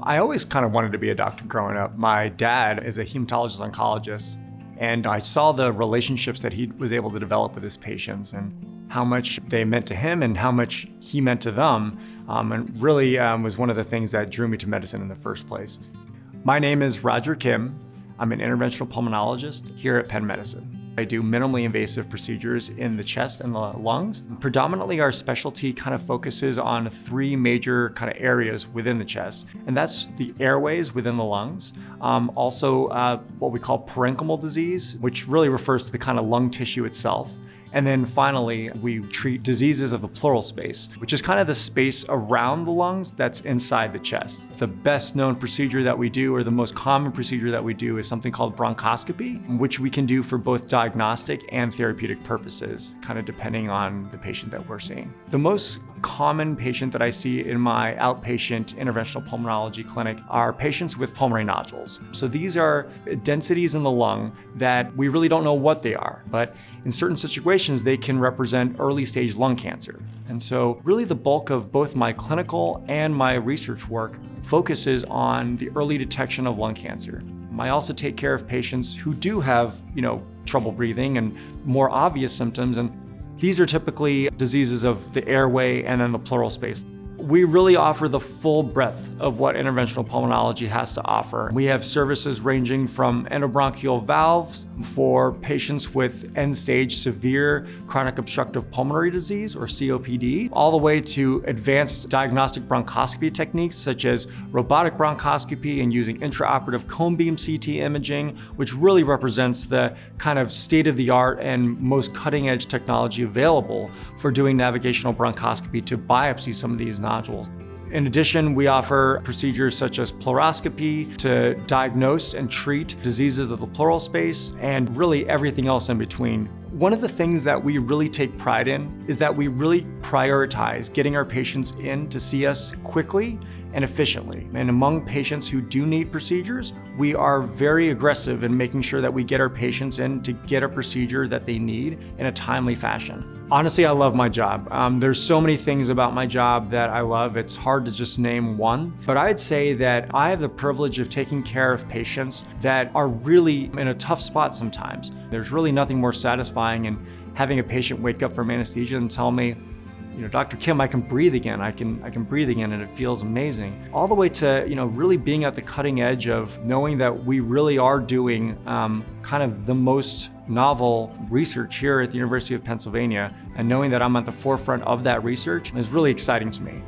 I always kind of wanted to be a doctor growing up. My dad is a hematologist oncologist, and I saw the relationships that he was able to develop with his patients and how much they meant to him and how much he meant to them, and really was one of the things that drew me to medicine in the first place. My name is Roger Kim. I'm an interventional pulmonologist here at Penn Medicine. I do minimally invasive procedures in the chest and the lungs. Predominantly, our specialty kind of focuses on three major kind of areas within the chest, and that's the airways within the lungs, also what we call parenchymal disease, which really refers to the kind of lung tissue itself. And then finally, we treat diseases of the pleural space, which is kind of the space around the lungs that's inside the chest. The best known procedure that we do, or the most common procedure that we do, is something called bronchoscopy, which we can do for both diagnostic and therapeutic purposes, kind of depending on the patient that we're seeing. The most common patient that I see in my outpatient interventional pulmonology clinic are patients with pulmonary nodules. So these are densities in the lung that we really don't know what they are, but in certain situations, they can represent early stage lung cancer. And so really the bulk of both my clinical and my research work focuses on the early detection of lung cancer. I also take care of patients who do have, trouble breathing and more obvious symptoms, and these are typically diseases of the airway and then the pleural space. We really offer the full breadth of what interventional pulmonology has to offer. We have services ranging from endobronchial valves for patients with end-stage severe chronic obstructive pulmonary disease, or COPD, all the way to advanced diagnostic bronchoscopy techniques such as robotic bronchoscopy and using intraoperative cone beam CT imaging, which really represents the kind of state-of-the-art and most cutting-edge technology available for doing navigational bronchoscopy to biopsy some of these nodules. In addition, we offer procedures such as pleuroscopy to diagnose and treat diseases of the pleural space, and really everything else in between. One of the things that we really take pride in is that we really prioritize getting our patients in to see us quickly and efficiently. And among patients who do need procedures, we are very aggressive in making sure that we get our patients in to get a procedure that they need in a timely fashion. Honestly, I love my job. There's so many things about my job that I love. It's hard to just name one, but I'd say that I have the privilege of taking care of patients that are really in a tough spot sometimes. There's really nothing more satisfying than having a patient wake up from anesthesia and tell me, Dr. Kim, I can breathe again. I can breathe again, and it feels amazing. All the way to, really being at the cutting edge of knowing that we really are doing kind of the most novel research here at the University of Pennsylvania, and knowing that I'm at the forefront of that research is really exciting to me.